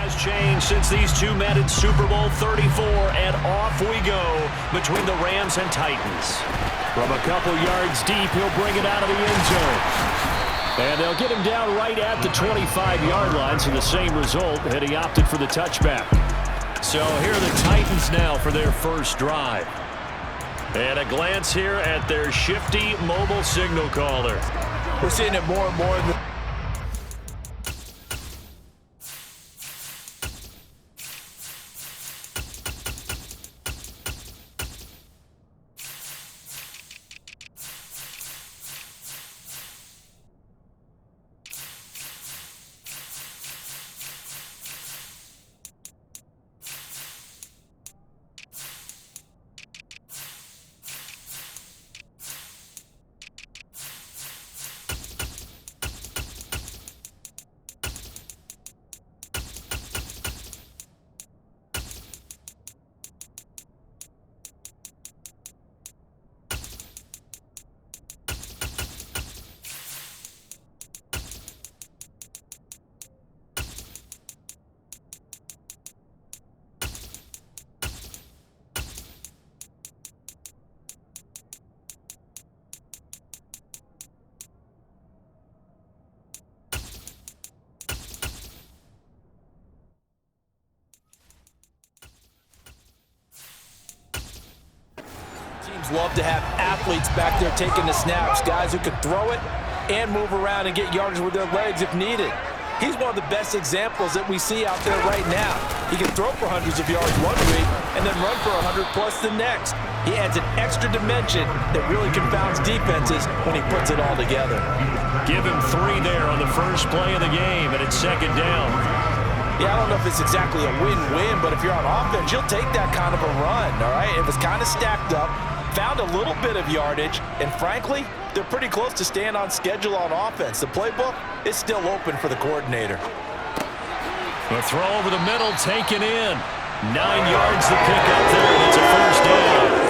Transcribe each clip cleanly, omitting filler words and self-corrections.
has changed since these two met in Super Bowl 34, and off we go between the Rams and Titans. From a couple yards deep, he'll bring it out of the end zone. And they'll get him down right at the 25-yard line, so the same result had he opted for the touchback. So here are the Titans now for their first drive. And a glance here at their shifty mobile signal caller. We're seeing it more and more. Teams love to have athletes back there taking the snaps, guys who can throw it and move around and get yardage with their legs if needed. He's one of the best examples that we see out there right now. He can throw for hundreds of yards one week and then run for 100+ the next. He adds an extra dimension that really confounds defenses when he puts it all together. Give him 3 there on the first play of the game, and it's second down. Yeah, I don't know if it's exactly a win-win, but if you're on offense, you'll take that kind of a run, all right? It was kind of stacked up, found a little bit of yardage, and frankly, they're pretty close to staying on schedule on offense. The playbook is still open for the coordinator. A throw over the middle, taken in. 9 yards to pick up there, and it's a first down.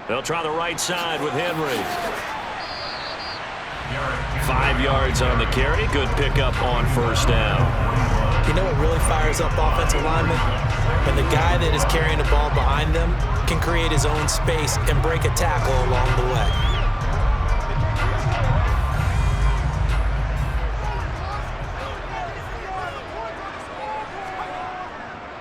They'll try the right side with Henry. 5 yards on the carry. Good pickup on first down. You know what really fires up offensive linemen? When the guy that is carrying the ball behind them can create his own space and break a tackle along the way.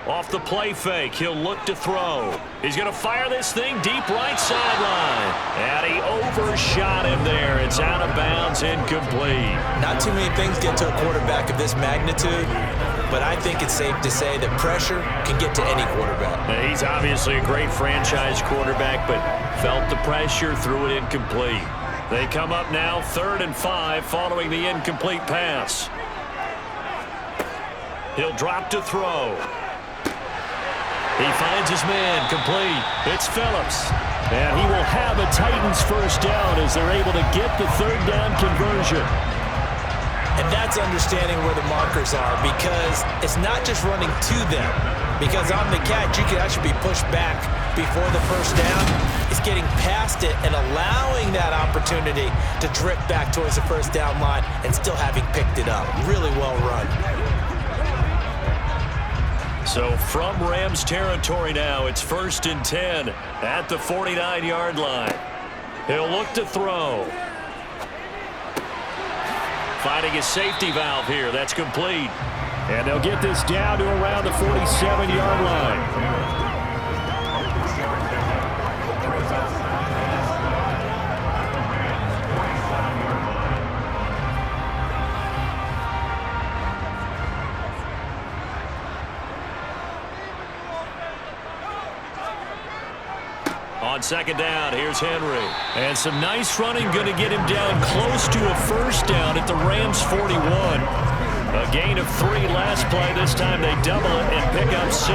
Off the play fake, he'll look to throw. He's going to fire this thing deep right sideline. And he overshot him there. It's out of bounds, incomplete. Not too many things get to a quarterback of this magnitude, but I think it's safe to say that pressure can get to any quarterback. He's obviously a great franchise quarterback, but felt the pressure, threw it incomplete. They come up now 3rd and 5 following the incomplete pass. He'll drop to throw. He finds his man, complete. It's Phillips. And he will have a Titans first down as they're able to get the 3rd down conversion. And that's understanding where the markers are, because it's not just running to them. Because on the catch, you can actually be pushed back before the first down. It's getting past it and allowing that opportunity to drip back towards the first down line and still having picked it up. Really well run. So from Rams territory now, it's 1st and 10 at the 49-yard line. He'll look to throw. Finding a safety valve here. That's complete. And they'll get this down to around the 47-yard line. On second down, here's Henry. And some nice running going to get him down close to a first down at the Rams' 41. A gain of 3 last play. This time they double it and pick up 6.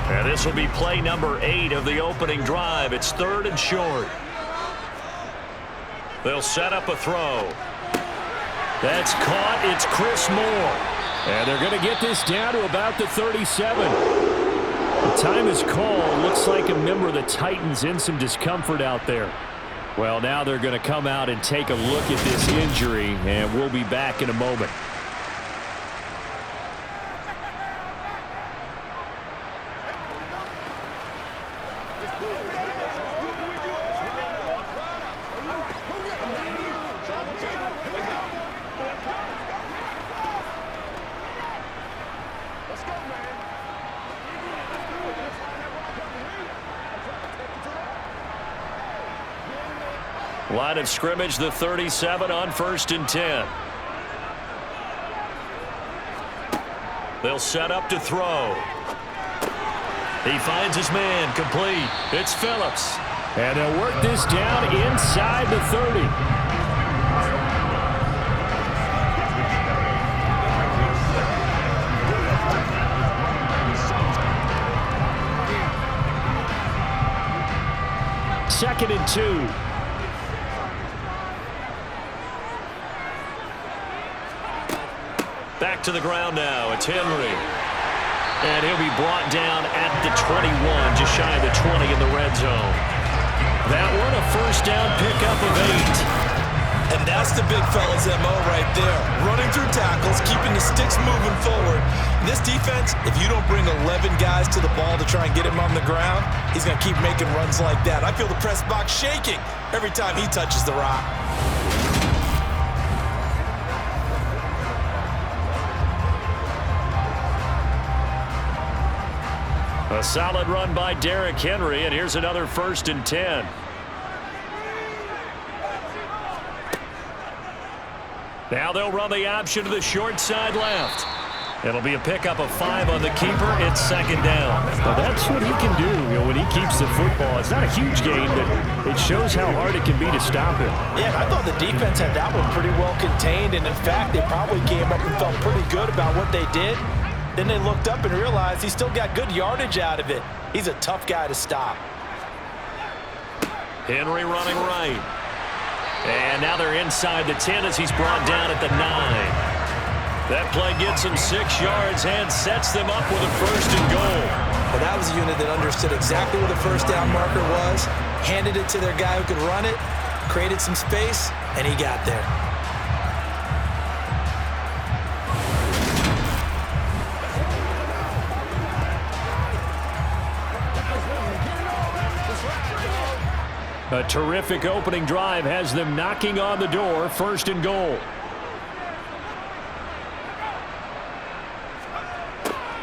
And this will be play number 8 of the opening drive. It's 3rd and short. They'll set up a throw. That's caught. It's Chris Moore. And they're going to get this down to about the 37. The time is called. Looks like a member of the Titans in some discomfort out there. Well, now they're going to come out and take a look at this injury, and we'll be back in a moment. Line of scrimmage, the 37 on 1st and 10. They'll set up to throw. He finds his man, complete. It's Phillips. And they'll work this down inside the 30. Second and 2. Back to the ground now. It's Henry. And he'll be brought down at the 21, just shy of the 20 in the red zone. That one, a first down pickup of 8. And that's the big fella's MO right there. Running through tackles, keeping the sticks moving forward. This defense, if you don't bring 11 guys to the ball to try and get him on the ground, he's going to keep making runs like that. I feel the press box shaking every time he touches the rock. A solid run by Derrick Henry, and here's another 1st and 10. Now they'll run the option to the short side left. It'll be a pickup of 5 on the keeper. It's 2nd down. Well, that's what he can do, when he keeps the football. It's not a huge gain, but it shows how hard it can be to stop him. Yeah, I thought the defense had that one pretty well contained, and in fact, they probably came up and felt pretty good about what they did. Then they looked up and realized he still got good yardage out of it. He's a tough guy to stop. Henry running right. And now they're inside the 10 as he's brought down at the 9. That play gets him 6 yards and sets them up with a 1st and goal. But that was a unit that understood exactly where the first down marker was, handed it to their guy who could run it, created some space, and he got there. A terrific opening drive has them knocking on the door. 1st and goal.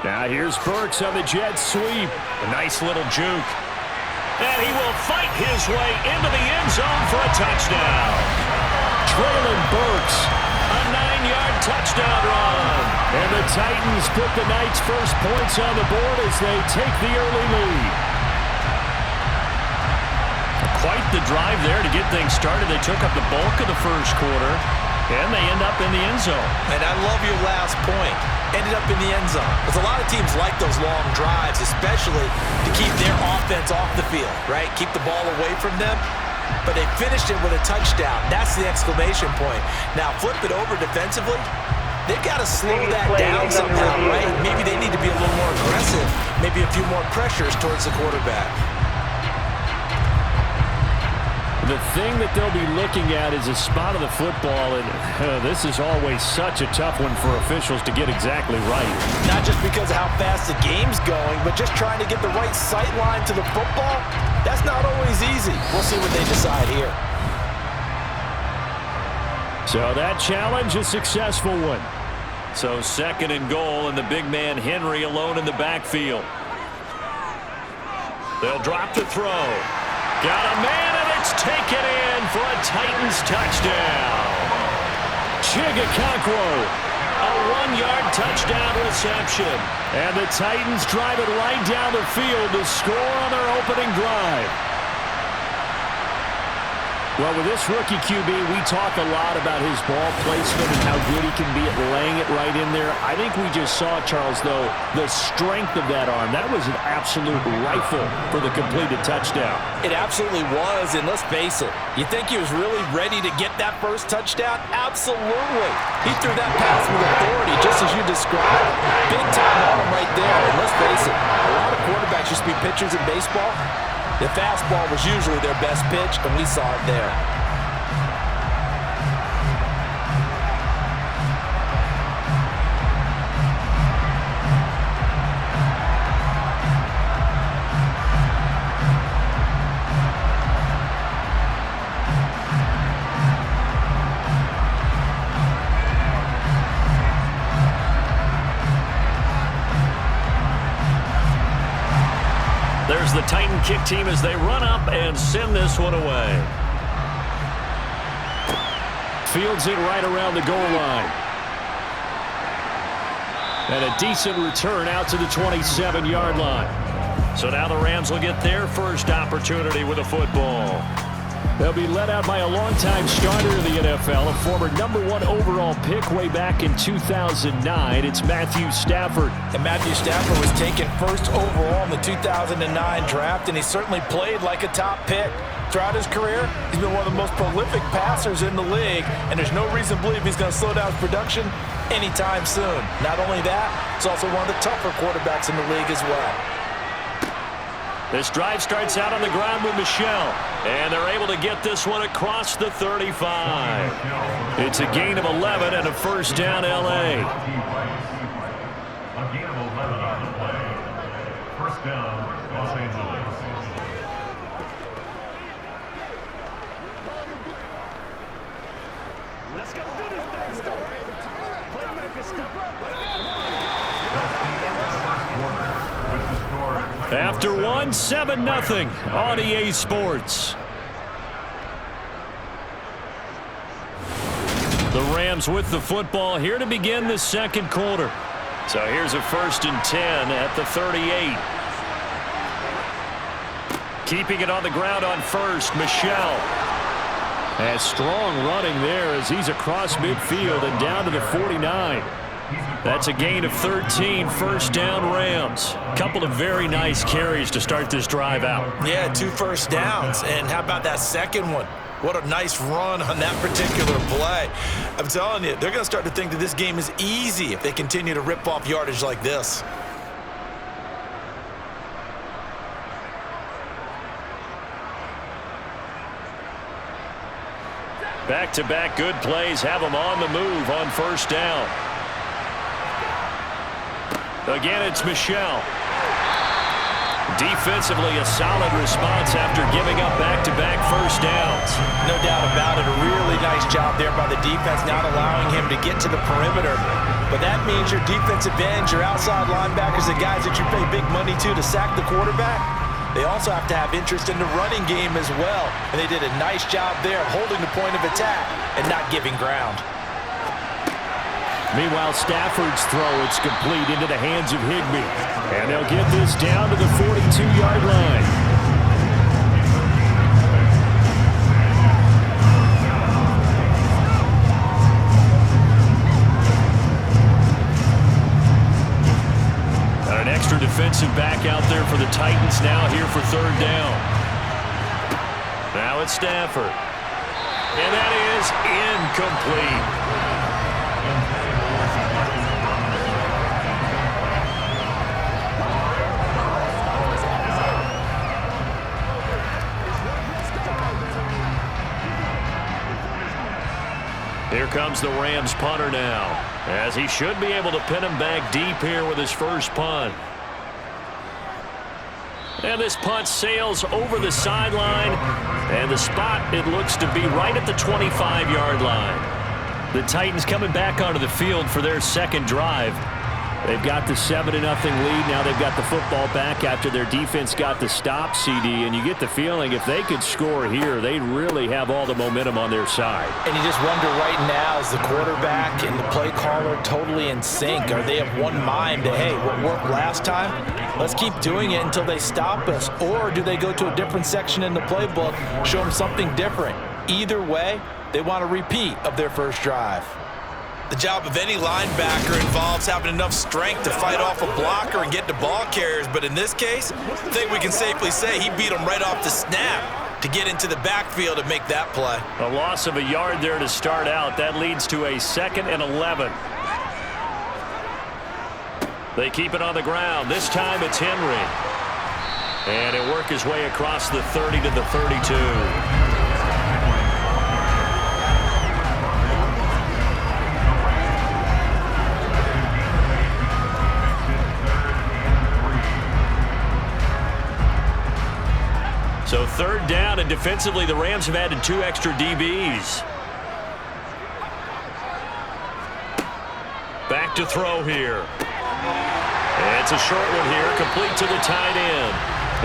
Now here's Burks on the jet sweep. A nice little juke. And he will fight his way into the end zone for a touchdown. Traylon Burks, a 9-yard touchdown run. And the Titans put the Knights' first points on the board as they take the early lead. Quite the drive there to get things started. They took up the bulk of the first quarter, and they end up in the end zone. And I love your last point. Ended up in the end zone. Because a lot of teams like those long drives, especially to keep their offense off the field, right? Keep the ball away from them. But they finished it with a touchdown. That's the exclamation point. Now flip it over defensively. They've got to slow that down somehow, right? Maybe they need to be a little more aggressive. Maybe a few more pressures towards the quarterback. The thing that they'll be looking at is a spot of the football, and this is always such a tough one for officials to get exactly right. Not just because of how fast the game's going, but just trying to get the right sight line to the football. That's not always easy. We'll see what they decide here. So that challenge, a successful one. So 2nd and goal, and the big man Henry alone in the backfield. They'll drop the throw. Got a man, and it's taken in for a Titans touchdown. Chigakonkwo A 1-yard touchdown reception. And the Titans drive it right down the field to score on their opening drive. Well, with this rookie QB, we talk a lot about his ball placement and how good he can be at laying it right in there. I think we just saw, Charles, though, the strength of that arm. That was an absolute rifle for the completed touchdown. It absolutely was, and let's face it, you think he was really ready to get that first touchdown? Absolutely. He threw that pass with authority, just as you described. Big-time arm right there, and let's face it, a lot of quarterbacks used to be pitchers in baseball. The fastball was usually their best pitch, and we saw it there. There's the Titan kick team as they run up and send this one away. Fields it right around the goal line. And a decent return out to the 27-yard line. So now the Rams will get their first opportunity with a football. They'll be led out by a longtime starter in the NFL, a former #1 overall pick way back in 2009. It's Matthew Stafford. And Matthew Stafford was taken first overall in the 2009 draft, and he certainly played like a top pick. Throughout his career, he's been one of the most prolific passers in the league, and there's no reason to believe he's going to slow down his production anytime soon. Not only that, he's also one of the tougher quarterbacks in the league as well. This drive starts out on the ground with Michel, and they're able to get this one across the 35. It's a gain of 11 and a first down, L.A. A gain of 11 on the play. First down, Los Angeles. Let's go do this thing, step up. Playmaker, step up. After one, 7-0 on EA Sports. The Rams with the football here to begin the second quarter. So here's a 1st and 10 at the 38. Keeping it on the ground on first, Michel. Has strong running there as he's across midfield and down to the 49. That's a gain of 13, first down Rams. Couple of very nice carries to start this drive out. Yeah, 2 first downs. And how about that second one? What a nice run on that particular play. I'm telling you, they're going to start to think that this game is easy if they continue to rip off yardage like this. Back-to-back good plays have them on the move on first down. Again, it's Michel. Defensively, a solid response after giving up back-to-back first downs. No doubt about it. A really nice job there by the defense, not allowing him to get to the perimeter. But that means your defensive ends, your outside linebackers, the guys that you pay big money to sack the quarterback, they also have to have interest in the running game as well. And they did a nice job there holding the point of attack and not giving ground. Meanwhile, Stafford's throw, it's complete into the hands of Higbee. And they'll get this down to the 42-yard line. Got an extra defensive back out there for the Titans now here for third down. Now it's Stafford. And that is incomplete. Here comes the Rams punter now, as he should be able to pin him back deep here with his first punt. And this punt sails over the sideline, and the spot, it looks to be right at the 25-yard line. The Titans coming back onto the field for their second drive. They've got the 7-0 lead. Now they've got the football back after their defense got the stop, CD. And you get the feeling if they could score here, they'd really have all the momentum on their side. And you just wonder right now, is the quarterback and the play caller totally in sync? Are they of one mind that, hey, what worked last time, let's keep doing it until they stop us? Or do they go to a different section in the playbook, show them something different? Either way, they want a repeat of their first drive. The job of any linebacker involves having enough strength to fight off a blocker and get to ball carriers. But in this case, I think we can safely say he beat him right off the snap to get into the backfield and make that play. A loss of a yard there to start out. That leads to a 2nd and 11. They keep it on the ground. This time it's Henry. And he'll work his way across the 30 to the 32. So 3rd down, and defensively the Rams have added 2 extra DBs. Back to throw here. And it's a short one here, complete to the tight end.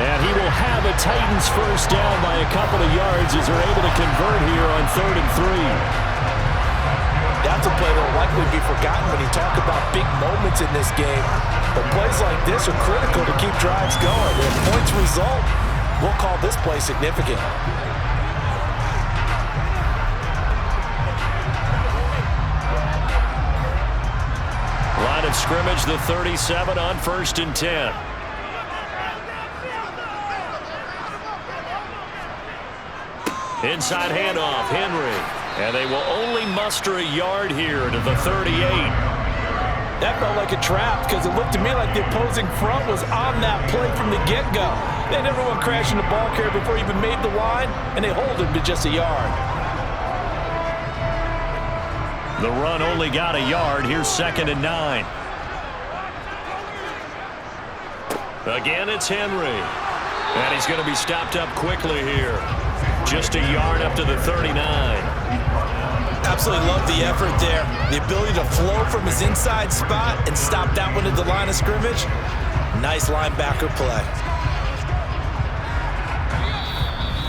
And he will have a Titans first down by a couple of yards as they're able to convert here on 3rd and 3. That's a play that will likely be forgotten when you talk about big moments in this game. But plays like this are critical to keep drives going. If points result, we'll call this play significant. Line of scrimmage, the 37 on 1st and 10. Inside handoff, Henry. And they will only muster a yard here to the 38. That felt like a trap because it looked to me like the opposing front was on that play from the get-go. They never went crashing the ball carrier before he even made the line, and they hold him to just a yard. The run only got a yard. Here's 2nd and 9. Again, it's Henry. And he's going to be stopped up quickly here. Just a yard up to the 39. Absolutely love the effort there. The ability to flow from his inside spot and stop that one at the line of scrimmage. Nice linebacker play.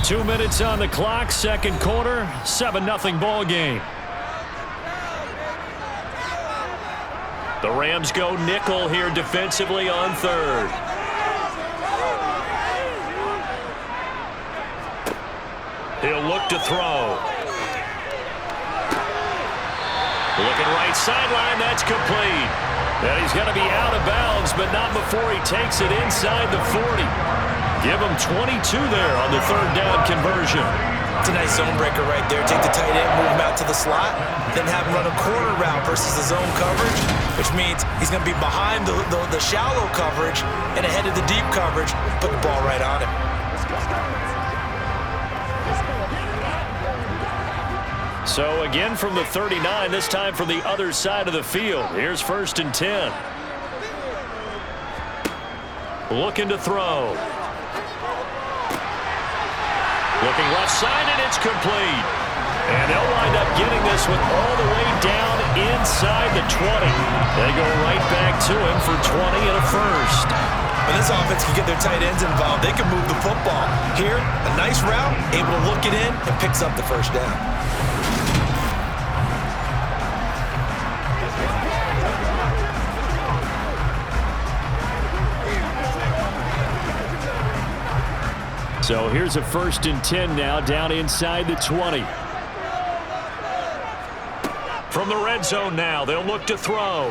2 minutes on the clock, 2nd quarter, 7-0 ball game. The Rams go nickel here defensively on 3rd. He'll look to throw. Looking right sideline, that's complete. And he's going to be out of bounds, but not before he takes it inside the 40. Give him 22 there on the 3rd down conversion. It's a nice zone breaker right there. Take the tight end, move him out to the slot, then have him run a corner route versus the zone coverage, which means he's going to be behind the shallow coverage and ahead of the deep coverage. Put the ball right on him. So again from the 39, this time from the other side of the field. Here's 1st and 10. Looking to throw. Looking left side, and it's complete. And they'll wind up getting this one all the way down inside the 20. They go right back to him for 20 and a first. When this offense can get their tight ends involved, they can move the football. Here, a nice route, able to look it in, and picks up the first down. So here's a 1st and 10 now, down inside the 20. From the red zone now, they'll look to throw.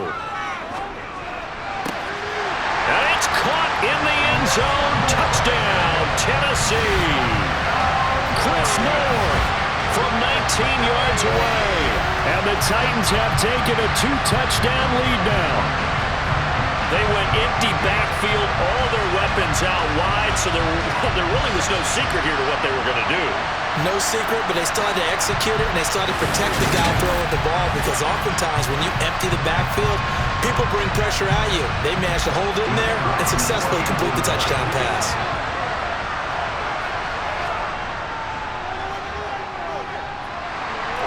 And it's caught in the end zone. Touchdown, Tennessee. Chris Moore from 19 yards away. And the Titans have taken a 2-touchdown lead now. They went empty backfield, all their weapons out wide, so there really was no secret here to what they were going to do. No secret, but they still had to execute it, and they still had to protect the guy throwing the ball, because oftentimes when you empty the backfield, people bring pressure at you. They managed to hold in there and successfully complete the touchdown pass.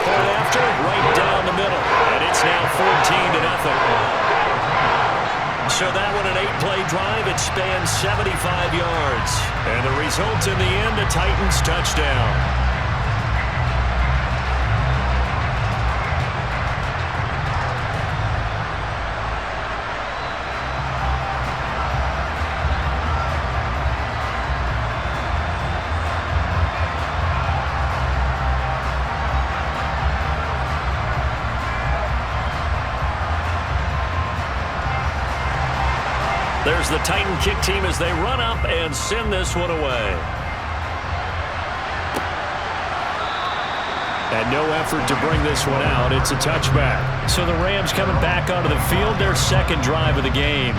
Point after, right down the middle, and it's now 14-0. So that one, an 8-play drive. It spans 75 yards. And the result in the end, a Titans touchdown. There's the Titan kick team as they run up and send this one away. And no effort to bring this one out. It's a touchback. So the Rams coming back onto the field, their second drive of the game.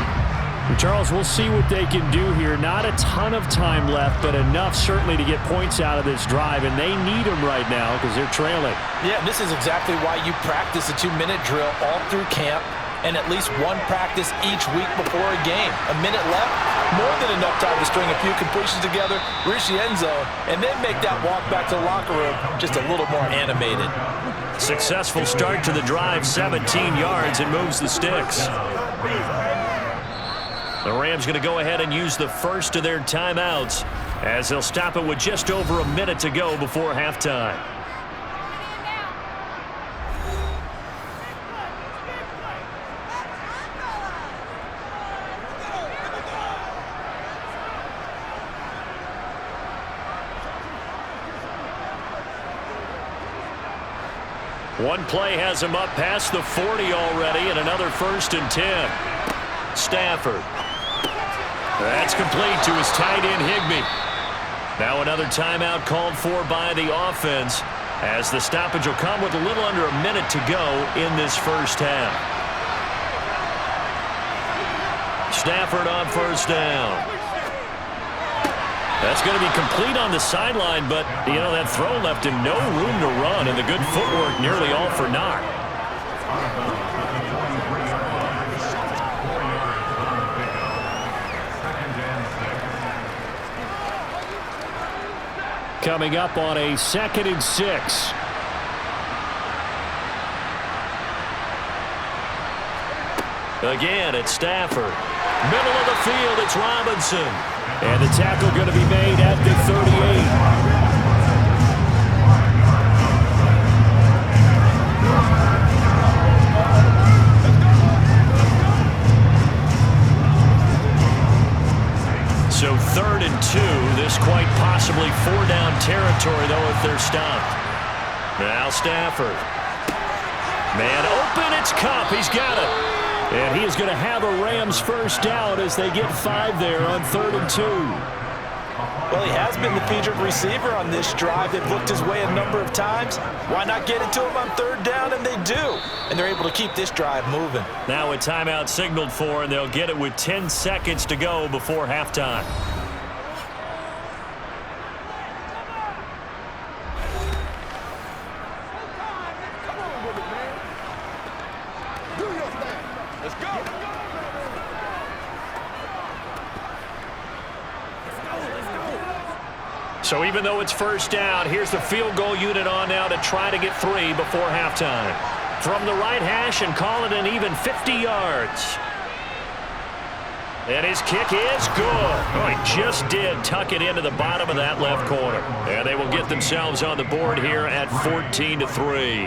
Charles, we'll see what they can do here. Not a ton of time left, but enough certainly to get points out of this drive, and they need them right now because they're trailing. Yeah, this is exactly why you practice a 2-minute drill all through camp, and at least one practice each week before a game. A minute left, more than enough time to string a few completions together, reach the end zone, and then make that walk back to the locker room just a little more animated. Successful start to the drive, 17 yards, and moves the sticks. The Rams going to go ahead and use the first of their timeouts as they'll stop it with just over a minute to go before halftime. One play has him up past the 40 already, and another 1st and 10. Stafford. That's complete to his tight end, Higbee. Now another timeout called for by the offense as the stoppage will come with a little under a minute to go in this first half. Stafford on 1st down. That's going to be complete on the sideline, but, you know, that throw left him no room to run, and the good footwork nearly all for naught. Coming up on a 2nd and 6. Again, it's Stafford. Middle of the field, it's Robinson. And the tackle going to be made at the 38. So 3rd and 2. This quite possibly 4-down territory, though, if they're stopped. Now Stafford. Man open, it's Kupp. He's got it. And he is going to have a Rams 1st down as they get 5 there on 3rd and 2. Well, he has been the featured receiver on this drive. They've looked his way a number of times. Why not get it to him on 3rd down? And they do. And they're able to keep this drive moving. Now a timeout signaled for, and they'll get it with 10 seconds to go before halftime. So even though it's 1st down, here's the field goal unit on now to try to get 3 before halftime. From the right hash and call it an even 50 yards. And his kick is good. Oh, he just did tuck it into the bottom of that left corner. And they will get themselves on the board here at 14-3.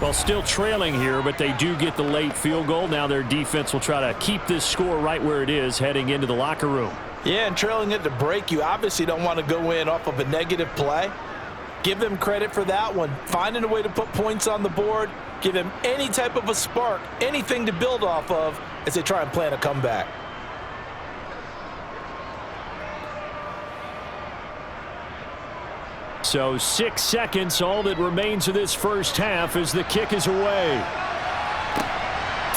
Well, still trailing here, but they do get the late field goal. Now their defense will try to keep this score right where it is heading into the locker room. Yeah, and trailing it to break, you obviously don't want to go in off of a negative play. Give them credit for that one. Finding a way to put points on the board, give them any type of a spark, anything to build off of as they try and plan a comeback. So 6 seconds, all that remains of this first half as the kick is away.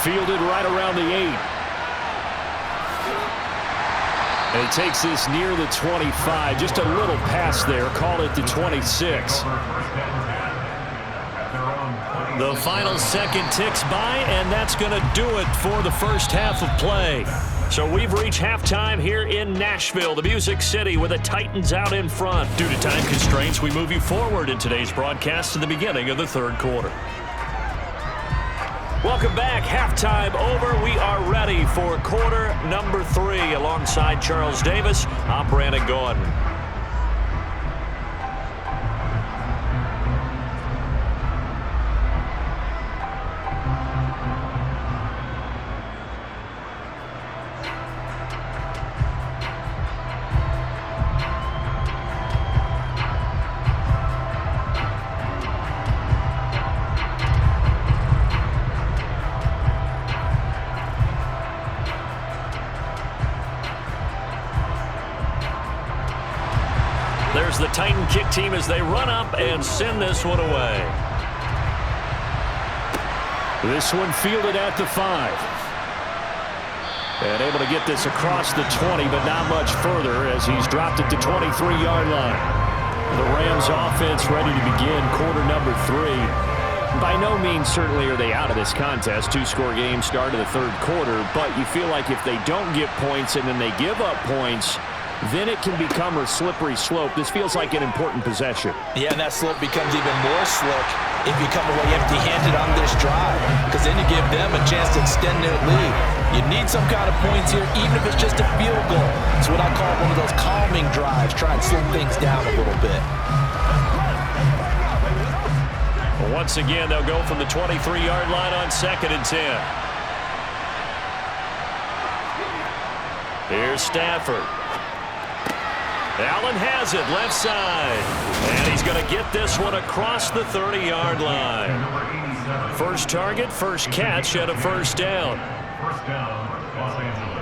Fielded right around the 8. And he takes this near the 25. Just a little pass there. Call it the 26. The final second ticks by, and that's going to do it for the first half of play. So we've reached halftime here in Nashville, the Music City, with the Titans out in front. Due to time constraints, we move you forward in today's broadcast to the beginning of the 3rd quarter. Welcome back. Halftime over. We are ready for quarter number 3. Alongside Charles Davis, I'm Brandon Gordon. There's the Titan kick team as they run up and send this one away. This one fielded at the 5. And able to get this across the 20, but not much further as he's dropped it to 23-yard line. The Rams offense ready to begin quarter number 3. By no means certainly are they out of this contest. 2-score game start of the third quarter, but you feel like if they don't get points and then they give up points, then it can become a slippery slope. This feels like an important possession. Yeah, and that slope becomes even more slick if you come away empty-handed on this drive, because then you give them a chance to extend their lead. You need some kind of points here, even if it's just a field goal. It's what I call one of those calming drives. Try and slow things down a little bit. Well, once again, they'll go from the 23-yard line on 2nd and 10. Here's Stafford. Allen has it, left side. And he's going to get this one across the 30-yard line. First target, first catch, and a first down. First down, Los Angeles.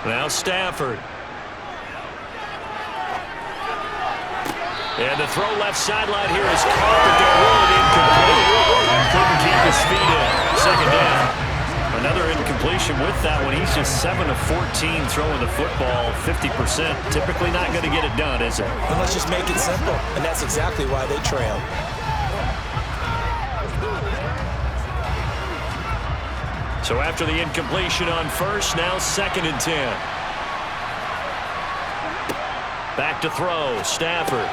Now Stafford. And the throw left sideline here is caught, but they're ruled incomplete. Couldn't keep his feet in. Second down. Another incompletion with that one. He's just 7 of 14 throwing the football, 50%. Typically not going to get it done, is it? And let's just make it simple, and that's exactly why they trail. So after the incompletion on first, now 2nd and 10. Back to throw, Stafford.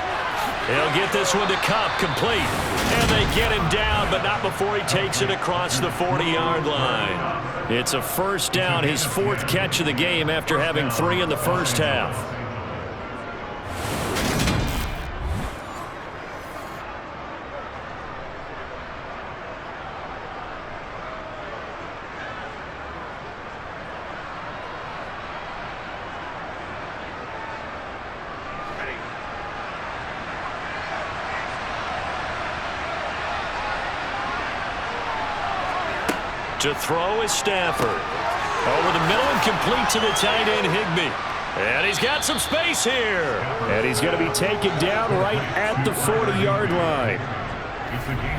He'll get this one to Kupp, complete. And they get him down, but not before he takes it across the 40-yard line. It's a first down, his 4th catch of the game after having 3 in the first half. To throw is Stafford. Over the middle and complete to the tight end, Higbee. And he's got some space here. And he's going to be taken down right at the 40-yard line.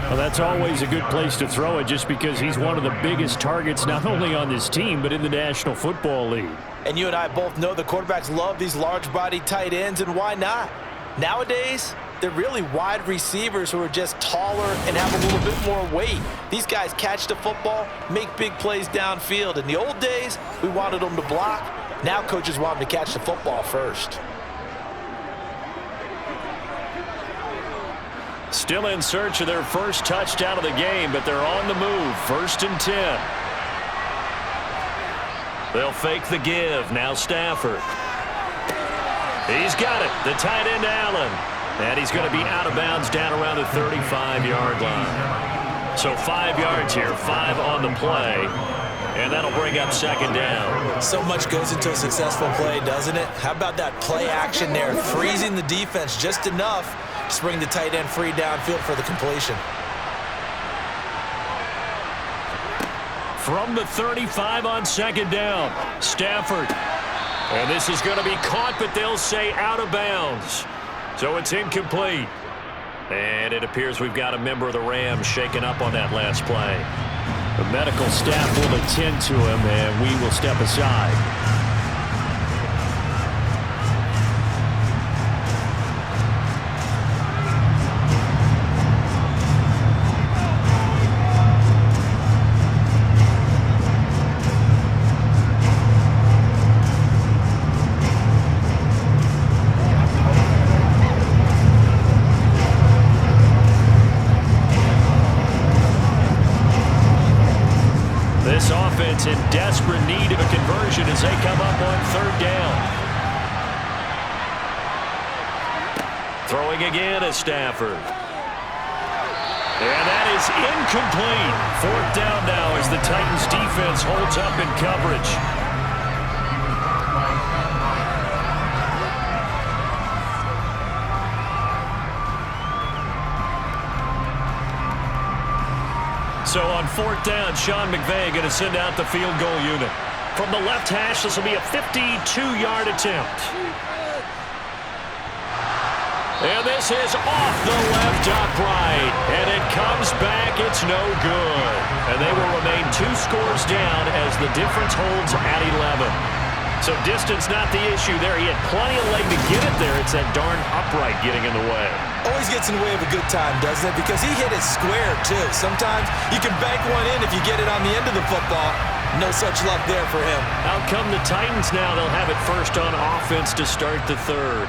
Well, that's always a good place to throw it just because he's one of the biggest targets not only on this team but in the National Football League. And you and I both know the quarterbacks love these large-body tight ends, and why not? Nowadays, they're really wide receivers who are just taller and have a little bit more weight. These guys catch the football, make big plays downfield. In the old days, we wanted them to block. Now coaches want them to catch the football first. Still in search of their first touchdown of the game, but they're on the move. 1st and 10. They'll fake the give. Now Stafford. He's got it. The tight end, Allen. And he's going to be out of bounds down around the 35-yard line. So 5 yards here, 5 on the play. And that'll bring up 2nd down. So much goes into a successful play, doesn't it? How about that play action there? Freezing the defense just enough to bring the tight end free downfield for the completion. From the 35 on 2nd down, Stafford. And this is going to be caught, but they'll say out of bounds. So it's incomplete. And it appears we've got a member of the Rams shaken up on that last play. The medical staff will attend to him, and we will step aside. This offense in desperate need of a conversion as they come up on third down. Throwing again is Stafford. And that is incomplete. Fourth down now as the Titans defense holds up in coverage. So on fourth down, Sean McVay going to send out the field goal unit. From the left hash, this will be a 52-yard attempt. And this is off the left upright. And it comes back. It's no good. And they will remain 2 scores down as the difference holds at 11. So distance not the issue there. He had plenty of leg to get it there. It's that darn upright getting in the way. Always gets in the way of a good time, doesn't it? Because he hit it square, too. Sometimes you can bank one in if you get it on the end of the football. No such luck there for him. Out come the Titans now. They'll have it first on offense to start the third.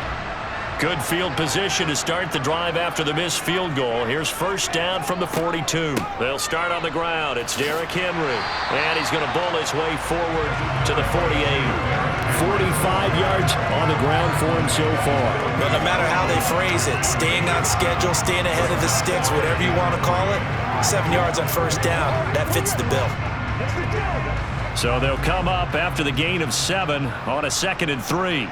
Good field position to start the drive after the missed field goal. Here's first down from the 42. They'll start on the ground. It's Derrick Henry. And he's going to bull his way forward to the 48. 45 yards on the ground for him so far. But no matter how they phrase it, staying on schedule, staying ahead of the sticks, whatever you want to call it, 7 yards on first down, that fits the bill. So they'll come up after the gain of 7 on a 2nd and 3.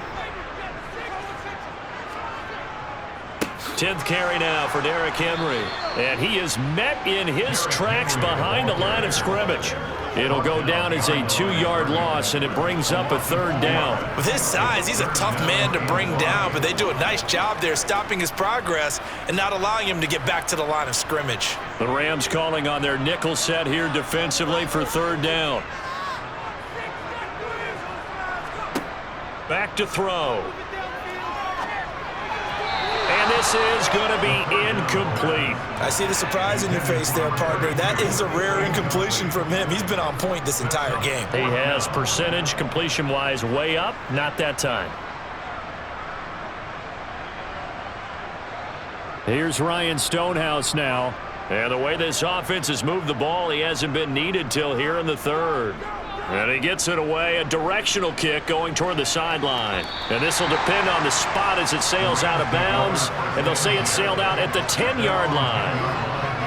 10th carry now for Derrick Henry. And he is met in his tracks behind the line of scrimmage. It'll go down as a 2-yard loss, and it brings up a third down. With his size, he's a tough man to bring down, but they do a nice job there stopping his progress and not allowing him to get back to the line of scrimmage. The Rams calling on their nickel set here defensively for third down. Back to throw. And this is going to be incomplete. I see the surprise in your face there, partner. That is a rare incompletion from him. He's been on point this entire game. He has percentage completion-wise way up. Not that time. Here's Ryan Stonehouse now. And the way this offense has moved the ball, he hasn't been needed till here in the third. And he gets it away, a directional kick going toward the sideline. And this will depend on the spot as it sails out of bounds. And they'll say it sailed out at the 10-yard line.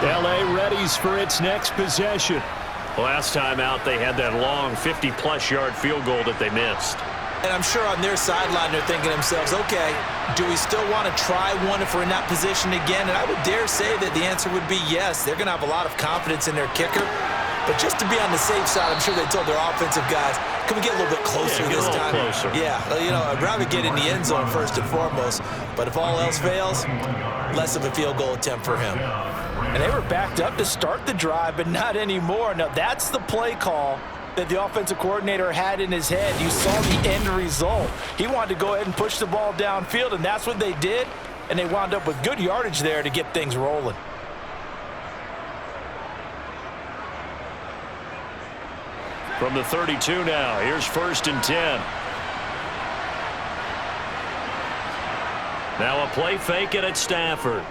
L.A. readies for its next possession. Last time out, they had that long 50-plus yard field goal that they missed. And I'm sure on their sideline they're thinking to themselves, okay, do we still want to try one if we're in that position again? And I would dare say that the answer would be yes. They're going to have a lot of confidence in their kicker. But just to be on the safe side, I'm sure they told their offensive guys, can we get a little bit closer this time? Closer. Yeah, you know, I'd rather get in the end zone first and foremost. But if all else fails, less of a field goal attempt for him. And they were backed up to start the drive, but not anymore. Now, that's the play call that the offensive coordinator had in his head. You saw the end result. He wanted to go ahead and push the ball downfield, and that's what they did. And they wound up with good yardage there to get things rolling. From the 32 now, here's first and 10. Now a play fake it at Stafford.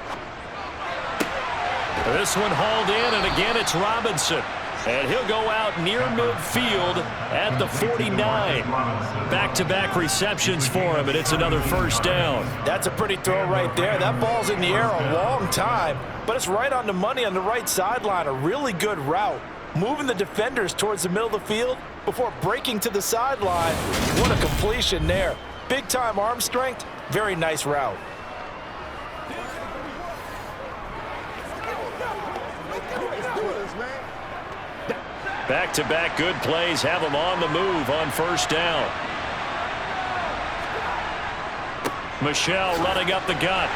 This one hauled in, and again it's Robinson. And he'll go out near midfield at the 49. Back-to-back receptions for him, and it's another first down. That's a pretty throw right there. That ball's in the air a long time, but it's right on the money on the right sideline. A really good route. Moving the defenders towards the middle of the field before breaking to the sideline. What a completion there. Big-time arm strength. Very nice route. Back-to-back good plays have him on the move on first down. Michel running up the gut.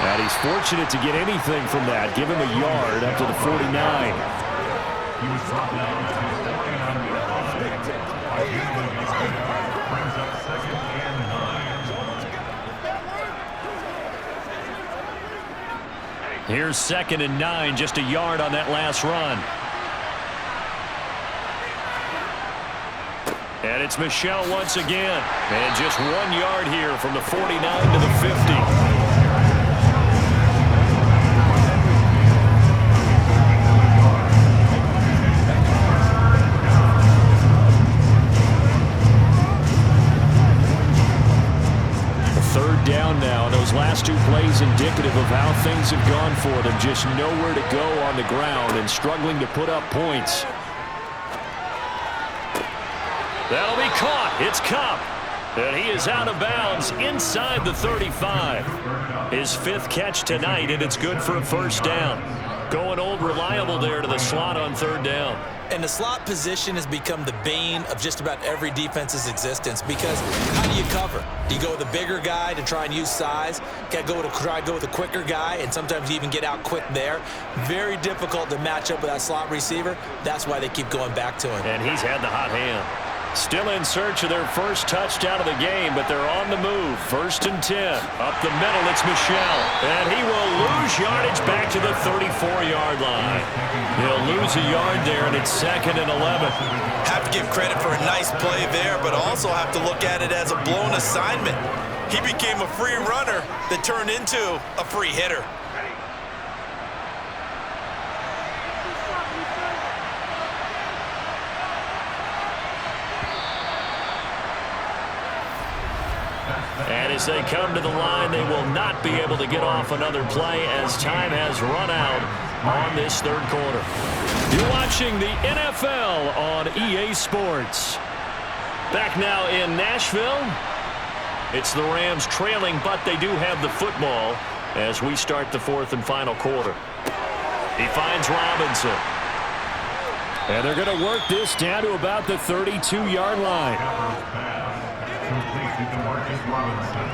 And he's fortunate to get anything from that. Give him a yard up to the 49. He was brought down at his 49-yard line. A gain of 9 brings up 2nd and 9. Here's 2nd and 9, just a yard on that last run. And it's Michel once again. And just 1 yard here from the 49 to the 50. Third down now. Those last 2 plays indicative of how things have gone for them. Just nowhere to go on the ground and struggling to put up points. That'll be caught. It's Cup. And he is out of bounds inside the 35. His 5th catch tonight, and it's good for a first down. Going old reliable there to the slot on 3rd down. And the slot position has become the bane of just about every defense's existence, because how do you cover? Do you go with a bigger guy to try and use size? Got to try to go with a quicker guy, and sometimes you even get out quick there. Very difficult to match up with that slot receiver. That's why they keep going back to him. And he's had the hot hand. Still in search of their first touchdown of the game, but they're on the move. 1st and 10. Up the middle, it's Michel. And he will lose yardage back to the 34-yard line. He'll lose a yard there, and it's 2nd and 11. Have to give credit for a nice play there, but also have to look at it as a blown assignment. He became a free runner that turned into a free hitter. And as they come to the line, they will not be able to get off another play as time has run out on this 3rd quarter. You're watching the NFL on EA Sports. Back now in Nashville. It's the Rams trailing, but they do have the football as we start the 4th and final quarter. He finds Robinson. And they're going to work this down to about the 32-yard line. Complete to Marcus Robinson.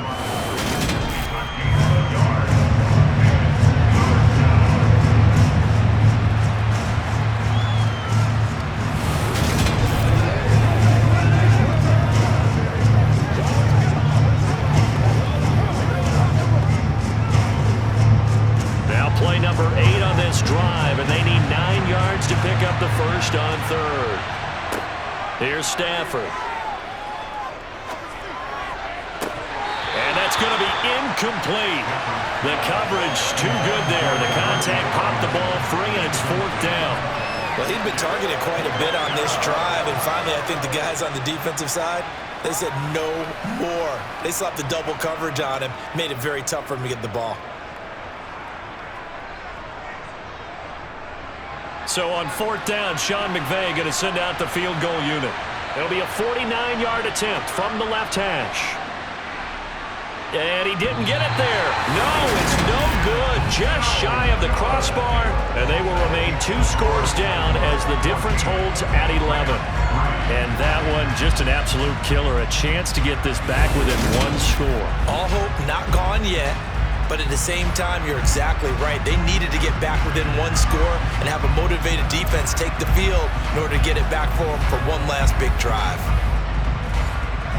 Now play number 8 on this drive, and they need 9 yards to pick up the first on 3rd. Here's Stafford. That's going to be incomplete. The coverage too good there. The contact popped the ball free, and it's 4th down. Well, he'd been targeted quite a bit on this drive, and finally I think the guys on the defensive side, they said no more. They slapped the double coverage on him, made it very tough for him to get the ball. So on 4th down, Sean McVay going to send out the field goal unit. It'll be a 49-yard attempt from the left hash. And he didn't get it there. No, it's no good. Just shy of the crossbar. And they will remain 2 scores down as the difference holds at 11. And that one, just an absolute killer. A chance to get this back within 1 score. All hope not gone yet. But at the same time, you're exactly right. They needed to get back within 1 score and have a motivated defense take the field in order to get it back for them for one last big drive.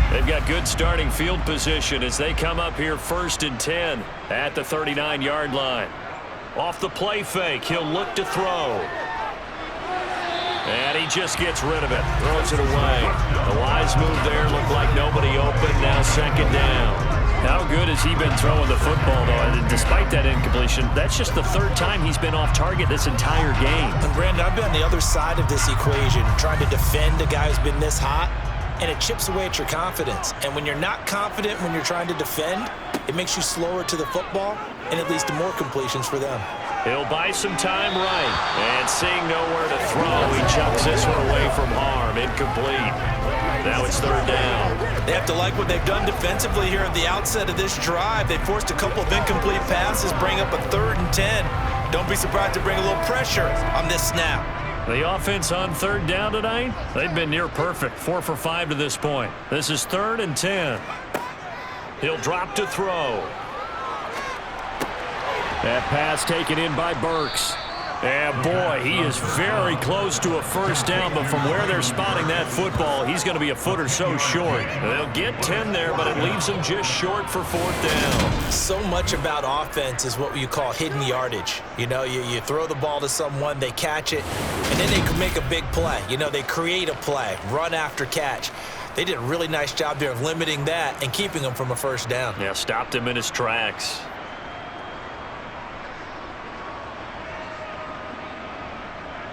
They've got good starting field position as they come up here 1st and 10 at the 39-yard line. Off the play fake, he'll look to throw. And he just gets rid of it, throws it away. A wise move there, looked like nobody open, now 2nd down. How good has he been throwing the football, though? And despite that incompletion, that's just the 3rd time he's been off target this entire game. And Brandon, I've been on the other side of this equation, trying to defend a guy who's been this hot. And it chips away at your confidence. And when you're not confident when you're trying to defend, it makes you slower to the football, and it leads to more completions for them. He'll buy some time right. And seeing nowhere to throw, he chucks this one away from harm. Incomplete. Now it's 3rd down. They have to like what they've done defensively here at the outset of this drive. They forced a couple of incomplete passes, bring up a 3rd and 10. Don't be surprised to bring a little pressure on this snap. The offense on 3rd down tonight, they've been near perfect. 4 for 5 to this point. This is 3rd and 10. He'll drop to throw. That pass taken in by Burks. And boy, he is very close to a first down, but from where they're spotting that football, he's going to be a foot or so short. They'll get 10 there, but it leaves him just short for fourth down. So much about offense is what you call hidden yardage. You know, you throw the ball to someone, they catch it, and then they can make a big play. You know, they create a play, run after catch. They did a really nice job there of limiting that and keeping him from a first down. Yeah, stopped him in his tracks.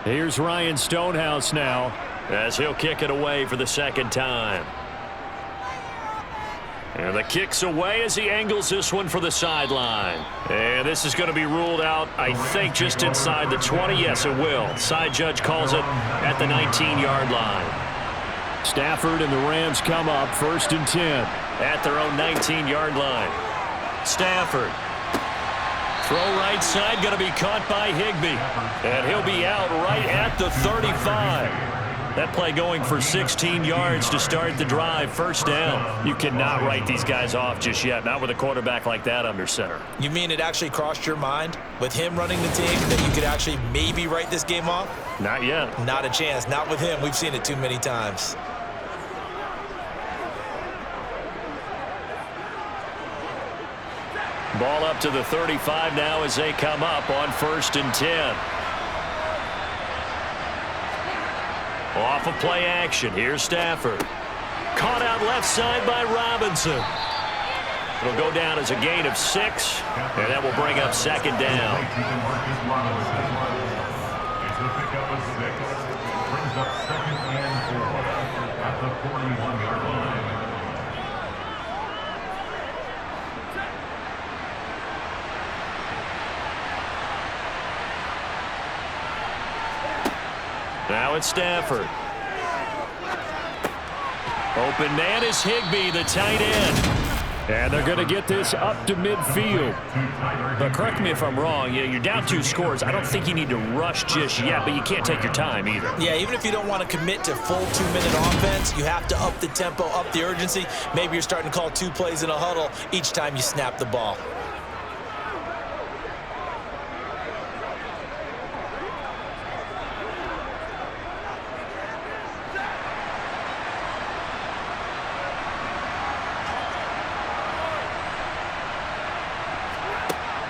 Here's Ryan Stonehouse now as he'll kick it away for the second time. And the kick's away as he angles this one for the sideline. And this is going to be ruled out, I think, just inside the 20. Yes, it will. Side judge calls it at the 19-yard line. Stafford and the Rams come up 1st and 10 at their own 19-yard line. Stafford. Throw right side, going to be caught by Higbee. And he'll be out right at the 35. That play going for 16 yards to start the drive. First down. You cannot write these guys off just yet, not with a quarterback like that under center. You mean it actually crossed your mind with him running the team that you could actually maybe write this game off? Not yet. Not a chance. Not with him. We've seen it too many times. Ball up to the 35 now as they come up on 1st and 10. Off of play action. Here's Stafford. Caught out left side by Robinson. It'll go down as a gain of 6, and that will bring up second down. It's a pickup of 6. Brings up 2nd and 4 at the 41-yard line. Now it's Stafford. Open man is Higbee, the tight end. And they're going to get this up to midfield. But correct me if I'm wrong, you're down 2 scores. I don't think you need to rush just yet, but you can't take your time either. Yeah, even if you don't want to commit to full 2-minute offense, you have to up the tempo, up the urgency. Maybe you're starting to call 2 plays in a huddle each time you snap the ball.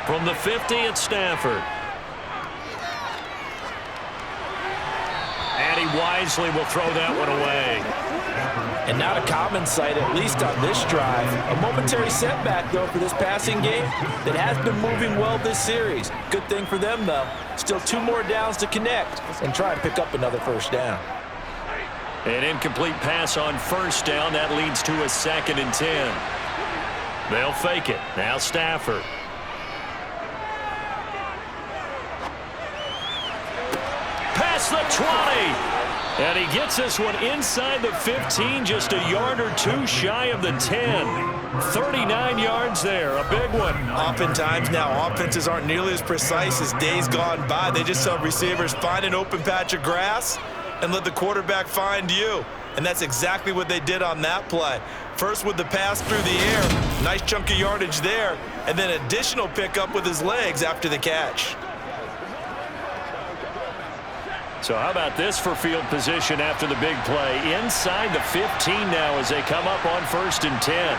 From the 50, it's Stafford. And he wisely will throw that one away. And not a common sight, at least on this drive. A momentary setback, though, for this passing game that has been moving well this series. Good thing for them, though. Still 2 more downs to connect and try and pick up another first down. An incomplete pass on first down. That leads to a 2nd and 10. They'll fake it. Now Stafford. Past the 20. And he gets this one inside the 15, just a yard or 2 shy of the 10. 39 yards there, a big one. Oftentimes now, offenses aren't nearly as precise as days gone by. They just tell receivers, find an open patch of grass and let the quarterback find you. And that's exactly what they did on that play. First with the pass through the air, nice chunk of yardage there, and then additional pickup with his legs after the catch. So how about this for field position after the big play? Inside the 15 now as they come up on 1st and 10.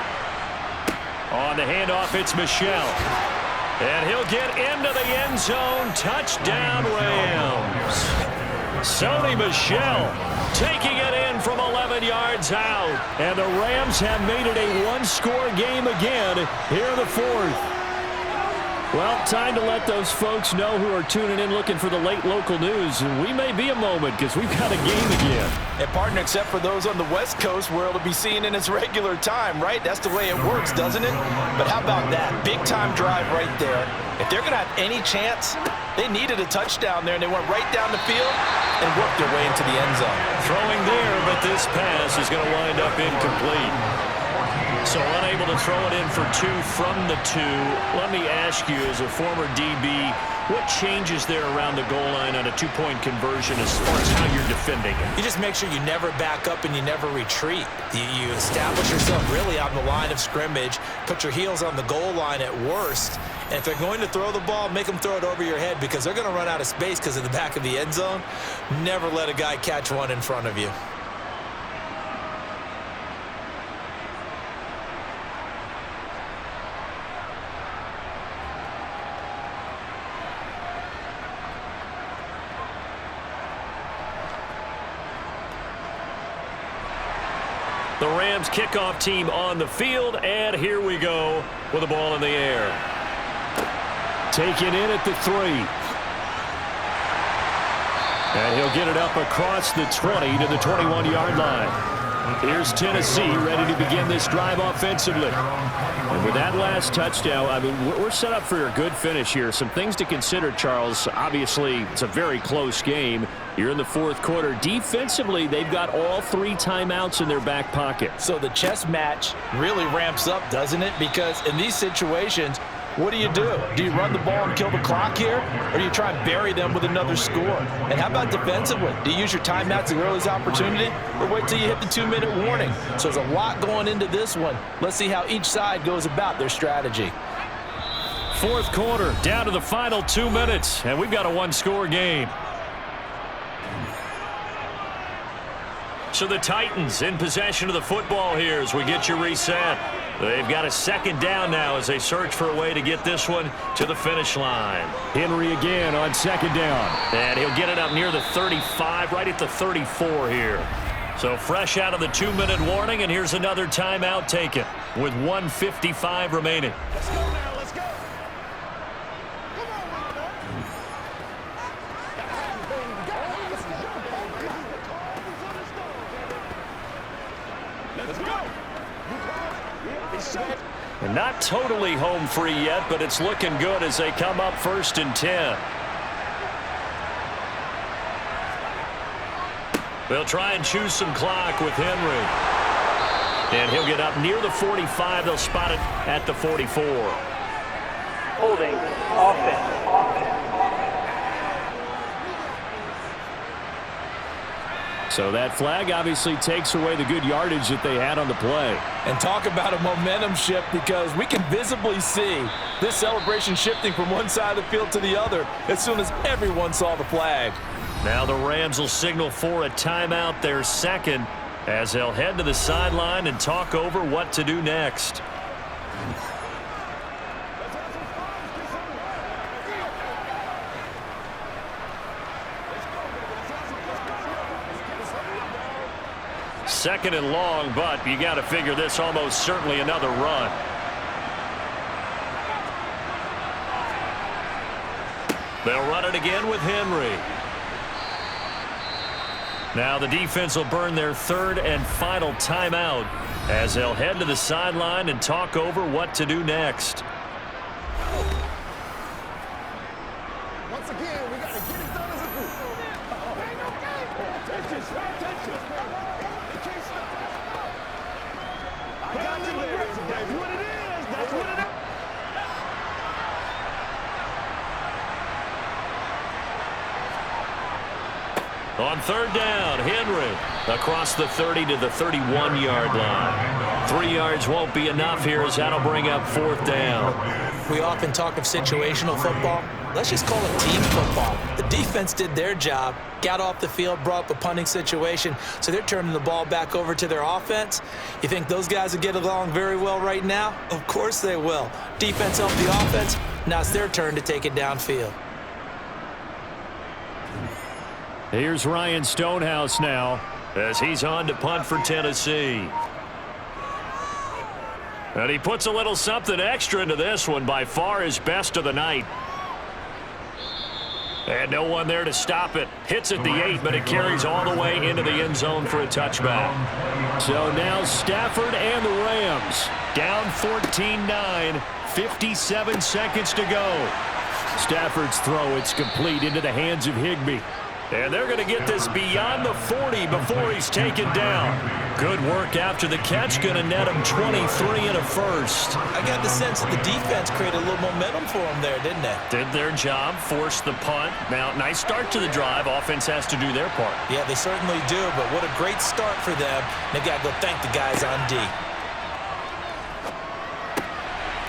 On the handoff, it's Michel. And he'll get into the end zone. Touchdown, Rams. Sony Michel taking it in from 11 yards out. And the Rams have made it a 1-score game again here in the 4th. Well, time to let those folks know who are tuning in looking for the late local news. We may be a moment because we've got a game again. And partner, except for those on the West Coast where it'll be seen in its regular time, right? That's the way it works, doesn't it? But how about that? Big-time drive right there. If they're going to have any chance, they needed a touchdown there, and they went right down the field and worked their way into the end zone. Throwing there, but this pass is going to wind up incomplete. So unable to throw it in for 2 from the 2. Let me ask you, as a former DB, what changes there around the goal line on a 2-point conversion as far as how you're defending it? You just make sure you never back up and you never retreat. You establish yourself really on the line of scrimmage, put your heels on the goal line at worst, And if they're going to throw the ball, make them throw it over your head because they're going to run out of space because of the back of the end zone. Never let a guy catch one in front of you. The Rams kickoff team on the field, and here we go with the ball in the air. Taken in at the 3. And he'll get it up across the 20 to the 21-yard line. Here's Tennessee ready to begin this drive offensively. And with that last touchdown, I mean, we're set up for a good finish here. Some things to consider, Charles. Obviously, it's a very close game. You're in the fourth quarter. Defensively, they've got all 3 timeouts in their back pocket. So the chess match really ramps up, doesn't it? Because in these situations, what do? Do you run the ball and kill the clock here? Or do you try and bury them with another score? And how about defensively? Do you use your timeouts at the earliest opportunity? Or wait till you hit the 2-minute warning? So there's a lot going into this one. Let's see how each side goes about their strategy. Fourth quarter, down to the final 2 minutes, and we've got a 1-score game. So the Titans in possession of the football here as we get you reset. They've got a second down now as they search for a way to get this one to the finish line. Henry again on second down. And he'll get it up near the 35, right at the 34 here. So fresh out of the 2-minute warning, and here's another timeout taken with 1:55 remaining. Let's go now. Let's go. Come on, man. Let's go. And not totally home free yet, but it's looking good as they come up 1st and 10. They'll try and choose some clock with Henry. And he'll get up near the 45. They'll spot it at the 44. Holding offense. So that flag obviously takes away the good yardage that they had on the play. And talk about a momentum shift, because we can visibly see this celebration shifting from one side of the field to the other as soon as everyone saw the flag. Now the Rams will signal for a timeout, their second, as they'll head to the sideline and talk over what to do next. Second and long, but you got to figure this almost certainly another run. They'll run it again with Henry. Now the defense will burn their 3rd and final timeout as they'll head to the sideline and talk over what to do next. Once again, we got to get it done as a group. Attention. I got you there. That's what it is. That's what it is. On 3rd down, Henry across the 30 to the 31-yard line. 3 yards won't be enough here as that'll bring up 4th down. We often talk of situational football. Let's just call it team football. The defense did their job, got off the field, brought up a punting situation, so they're turning the ball back over to their offense. You think those guys will get along very well right now? Of course they will. Defense helped the offense. Now it's their turn to take it downfield. Here's Ryan Stonehouse now as he's on to punt for Tennessee. And he puts a little something extra into this one, by far his best of the night. And no one there to stop it. Hits at the 8, but it carries all the way into the end zone for a touchback. So now Stafford and the Rams down 14-9, 57 seconds to go. Stafford's throw, it's complete into the hands of Higbee. And they're going to get this beyond the 40 before he's taken down. Good work after the catch, going to net him 23 and a first. I got the sense that the defense created a little momentum for him there, didn't they? Did their job, forced the punt. Now, nice start to the drive. Offense has to do their part. Yeah, they certainly do, but what a great start for them. They got to go thank the guys on D.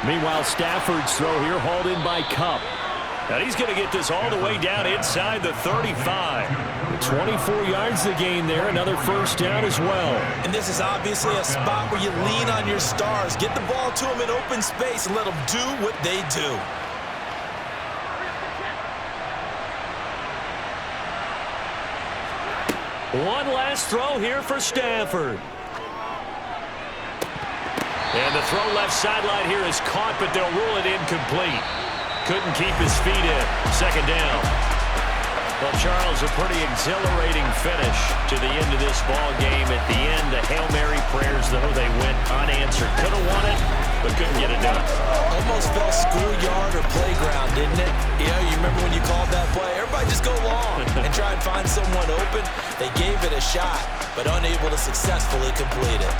Meanwhile, Stafford's throw here hauled in by Kupp. And he's going to get this all the way down inside the 35. 24 yards to gain there. Another first down as well. And this is obviously a spot where you lean on your stars. Get the ball to them in open space and let them do what they do. One last throw here for Stafford. And the throw left sideline here is caught, but they'll rule it incomplete. Couldn't keep his feet in. Second down. Well, Charles, a pretty exhilarating finish to the end of this ball game. At the end, the Hail Mary prayers, though, they went unanswered. Could have won it, but couldn't get it done. Almost felt schoolyard or playground, didn't it? Yeah, you remember when you called that play? Everybody just go long and try and find someone open. They gave it a shot, but unable to successfully complete it.